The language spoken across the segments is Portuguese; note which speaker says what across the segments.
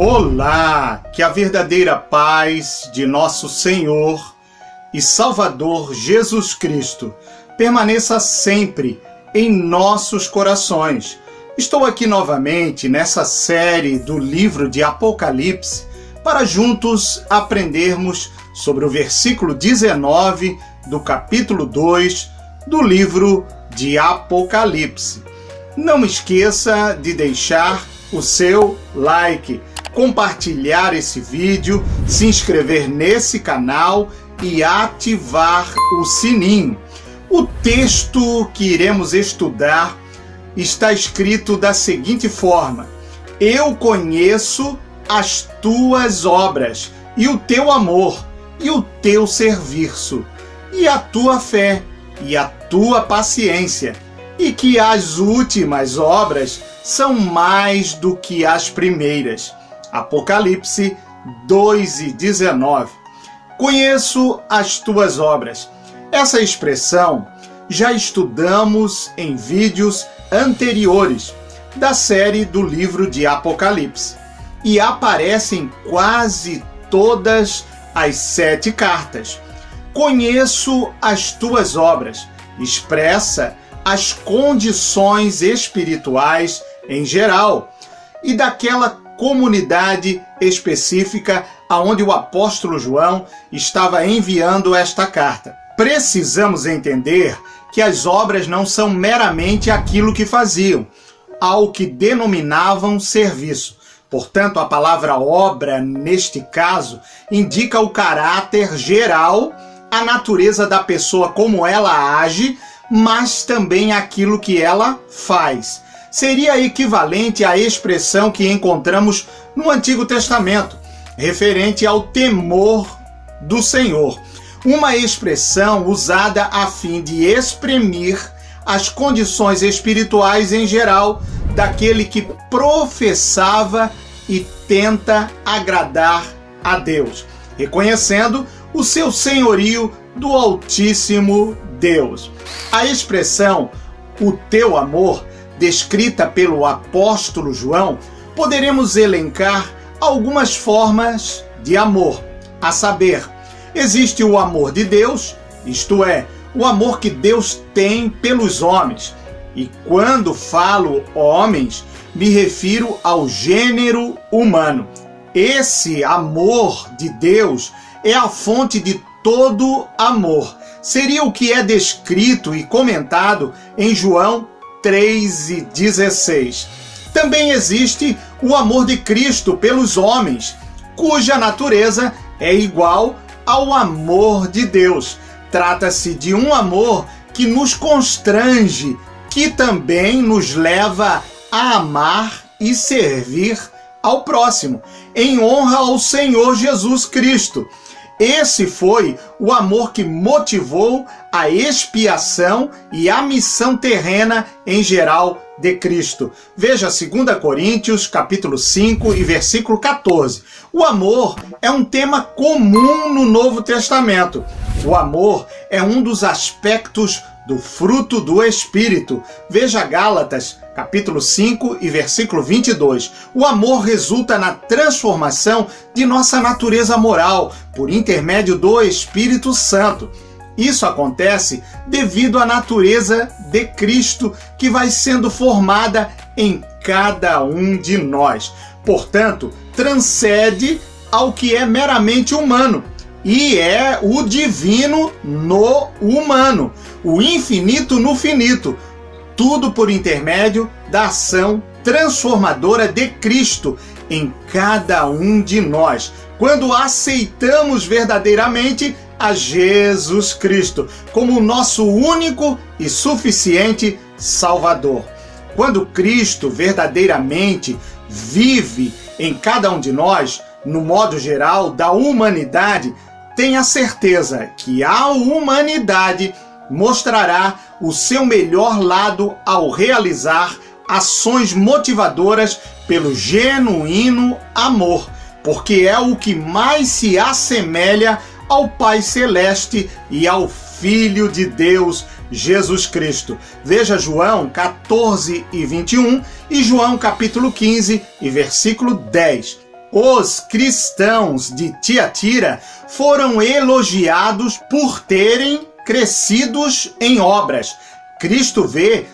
Speaker 1: Olá, que a verdadeira paz de nosso Senhor e Salvador Jesus Cristo permaneça sempre em nossos corações. Estou aqui novamente nessa série do livro de Apocalipse para juntos aprendermos sobre o versículo 19 do capítulo 2 do livro de Apocalipse. Não esqueça de deixar o seu like, compartilhar esse vídeo, se inscrever nesse canal e ativar o sininho. O texto que iremos estudar está escrito da seguinte forma: Eu conheço as tuas obras, e o teu amor, e o teu serviço, e a tua fé, e a tua paciência, e que as últimas obras são mais do que as primeiras. Apocalipse 2:19. Conheço as tuas obras. Essa expressão já estudamos em vídeos anteriores da série do livro de Apocalipse e aparece em quase todas as 7 cartas. Conheço as tuas obras expressa as condições espirituais em geral e daquela comunidade específica aonde o apóstolo João estava enviando esta carta. Precisamos entender que as obras não são meramente aquilo que faziam, ao que denominavam serviço. Portanto, a palavra obra, neste caso, indica o caráter geral, a natureza da pessoa, como ela age, mas também aquilo que ela faz. Seria equivalente à expressão que encontramos no Antigo Testamento, referente ao temor do Senhor. Uma expressão usada a fim de exprimir as condições espirituais em geral daquele que professava e tenta agradar a Deus, reconhecendo o seu senhorio do Altíssimo Deus. A expressão "o teu amor", descrita pelo apóstolo João, poderemos elencar algumas formas de amor, a saber, existe o amor de Deus, isto é, o amor que Deus tem pelos homens. E quando falo homens, me refiro ao gênero humano. Esse amor de Deus é a fonte de todo amor. Seria o que é descrito e comentado em João 3:16. Também existe o amor de Cristo pelos homens, cuja natureza é igual ao amor de Deus. Trata-se de um amor que nos constrange, que também nos leva a amar e servir ao próximo, em honra ao Senhor Jesus Cristo. Esse foi o amor que motivou a expiação e a missão terrena em geral de Cristo. Veja 2 Coríntios, capítulo 5 e versículo 14. O amor é um tema comum no Novo Testamento. O amor é um dos aspectos do fruto do Espírito. Veja Gálatas, capítulo 5 e versículo 22. O amor resulta na transformação de nossa natureza moral por intermédio do Espírito Santo. Isso acontece devido à natureza de Cristo que vai sendo formada em cada um de nós. Portanto, transcende ao que é meramente humano e é o divino no humano, o infinito no finito, tudo por intermédio da ação transformadora de Cristo em cada um de nós, quando aceitamos verdadeiramente a Jesus Cristo como o nosso único e suficiente Salvador. Quando Cristo verdadeiramente vive em cada um de nós, no modo geral da humanidade, tenha certeza que a humanidade mostrará o seu melhor lado ao realizar ações motivadoras pelo genuíno amor, porque é o que mais se assemelha ao Pai Celeste e ao Filho de Deus, Jesus Cristo. Veja João 14 e 21 e João capítulo 15 e versículo 10. Os cristãos de Tiatira foram elogiados por terem crescidos em obras. Cristo vê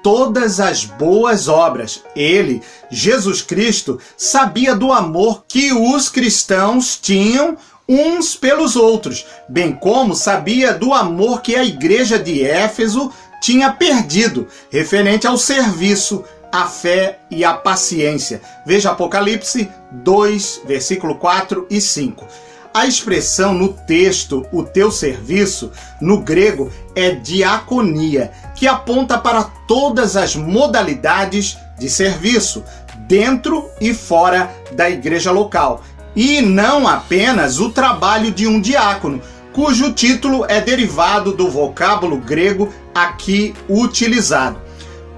Speaker 1: todas as boas obras. Ele, Jesus Cristo, sabia do amor que os cristãos tinham uns pelos outros, bem como sabia do amor que a igreja de Éfeso tinha perdido, referente ao serviço, a fé e a paciência. Veja Apocalipse 2, versículo 4 e 5. A expressão no texto, o teu serviço, no grego é diaconia, que aponta para todas as modalidades de serviço, dentro e fora da igreja local. E não apenas o trabalho de um diácono, cujo título é derivado do vocábulo grego aqui utilizado.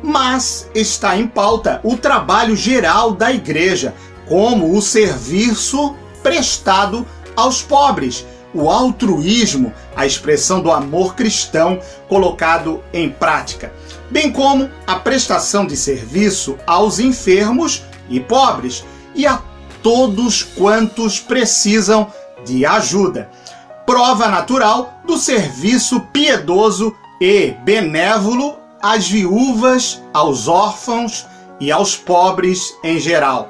Speaker 1: Mas está em pauta o trabalho geral da igreja, como o serviço prestado aos pobres, o altruísmo, a expressão do amor cristão colocado em prática, bem como a prestação de serviço aos enfermos e pobres e a todos quantos precisam de ajuda. Prova natural do serviço piedoso e benévolo às viúvas, aos órfãos e aos pobres em geral.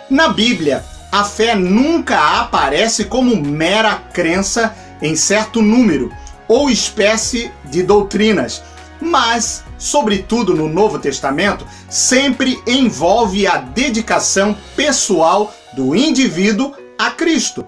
Speaker 1: Na Bíblia, a fé nunca aparece como mera crença em certo número ou espécie de doutrinas, mas, sobretudo no Novo Testamento, sempre envolve a dedicação pessoal do indivíduo a Cristo.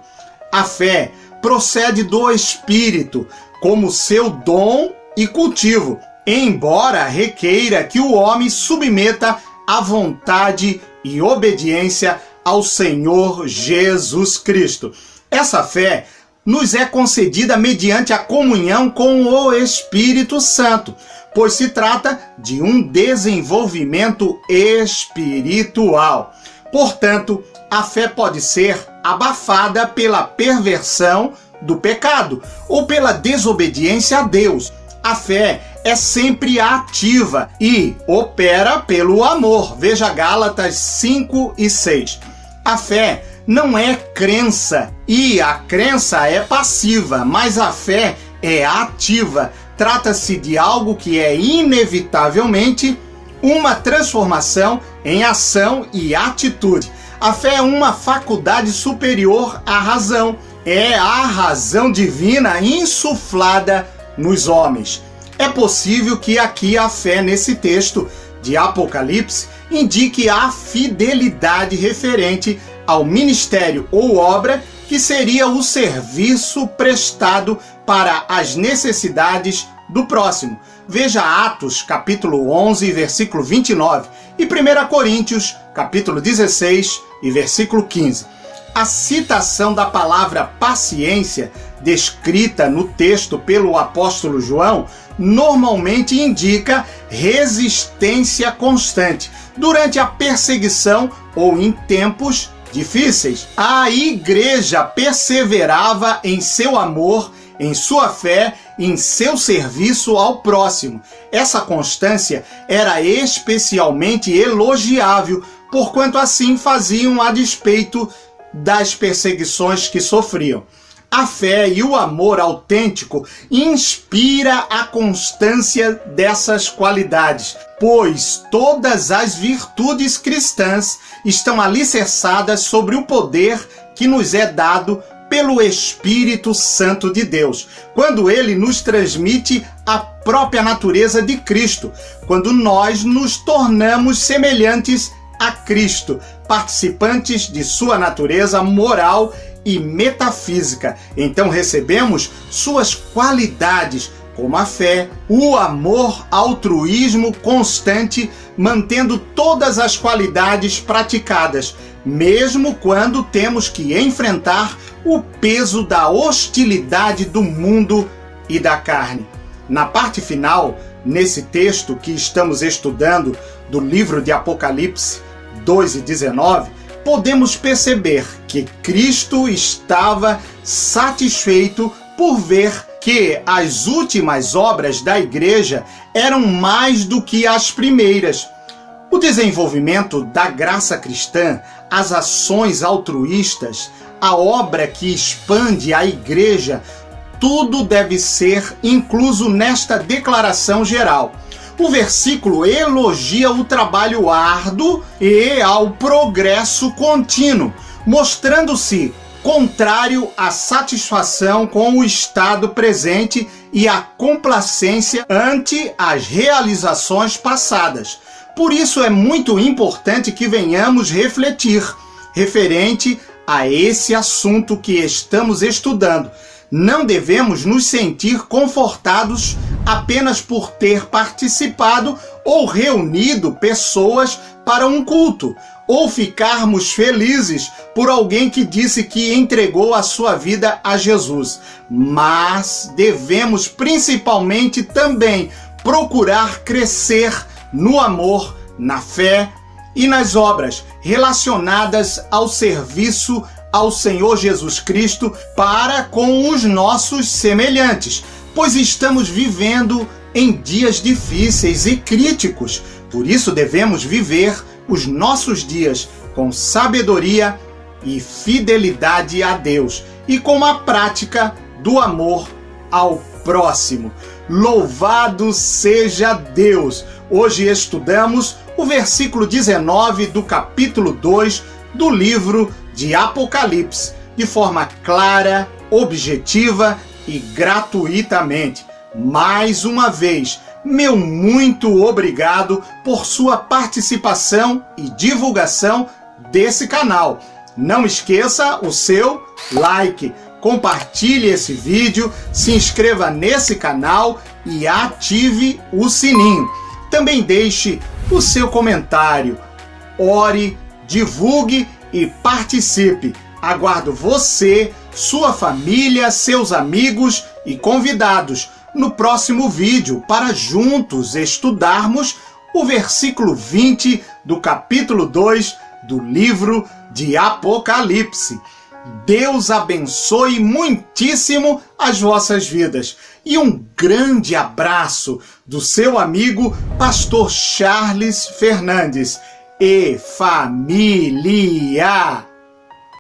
Speaker 1: A fé procede do Espírito como seu dom e cultivo, embora requeira que o homem submeta a vontade e obediência ao Senhor Jesus Cristo. Essa fé nos é concedida mediante a comunhão com o Espírito Santo, pois se trata de um desenvolvimento espiritual. Portanto, a fé pode ser abafada pela perversão do pecado ou pela desobediência a Deus. A fé é sempre ativa e opera pelo amor. Veja Gálatas 5 e 6. A fé não é crença e a crença é passiva, mas a fé é ativa. Trata-se de algo que é inevitavelmente uma transformação em ação e atitude. A fé é uma faculdade superior à razão. É a razão divina insuflada nos homens. É possível que aqui a fé nesse texto de Apocalipse indique a fidelidade referente ao ministério ou obra que seria o serviço prestado para as necessidades do próximo. Veja Atos, capítulo 11, versículo 29 e 1 Coríntios, capítulo 16 e versículo 15. A citação da palavra paciência, descrita no texto pelo apóstolo João, normalmente indica resistência constante durante a perseguição ou em tempos difíceis. A igreja perseverava em seu amor, em sua fé, em seu serviço ao próximo. Essa constância era especialmente elogiável, porquanto assim faziam a despeito das perseguições que sofriam. A fé e o amor autêntico inspira a constância dessas qualidades, pois todas as virtudes cristãs estão alicerçadas sobre o poder que nos é dado pelo Espírito Santo de Deus, quando ele nos transmite a própria natureza de Cristo, quando nós nos tornamos semelhantes a Cristo, participantes de sua natureza moral e metafísica. Então recebemos suas qualidades, como a fé, o amor, altruísmo constante, mantendo todas as qualidades praticadas, mesmo quando temos que enfrentar o peso da hostilidade do mundo e da carne. Na parte final, nesse texto que estamos estudando do livro de Apocalipse 2 e 19, podemos perceber que Cristo estava satisfeito por ver que as últimas obras da igreja eram mais do que as primeiras. O desenvolvimento da graça cristã, as ações altruístas, a obra que expande a igreja, tudo deve ser incluso nesta declaração geral. O versículo elogia o trabalho árduo e ao progresso contínuo, mostrando-se contrário à satisfação com o estado presente e à complacência ante as realizações passadas. Por isso é muito importante que venhamos refletir referente a esse assunto que estamos estudando. Não devemos nos sentir confortados apenas por ter participado ou reunido pessoas para um culto, ou ficarmos felizes por alguém que disse que entregou a sua vida a Jesus. Mas devemos principalmente também procurar crescer no amor, na fé e nas obras relacionadas ao serviço ao Senhor Jesus Cristo para com os nossos semelhantes, pois estamos vivendo em dias difíceis e críticos. Por isso devemos viver os nossos dias com sabedoria e fidelidade a Deus e com a prática do amor ao próximo. Louvado seja Deus! Hoje estudamos o versículo 19 do capítulo 2 do livro de Apocalipse, de forma clara, objetiva e gratuitamente. Mais uma vez, meu muito obrigado por sua participação e divulgação desse canal. Não esqueça o seu like, compartilhe esse vídeo, se inscreva nesse canal e ative o sininho. Também deixe o seu comentário, ore, divulgue e participe. Aguardo você, sua família, seus amigos e convidados no próximo vídeo para juntos estudarmos o versículo 20 do capítulo 2 do livro de Apocalipse. Deus abençoe muitíssimo as vossas vidas e um grande abraço do seu amigo Pastor Charles Fernandes e família.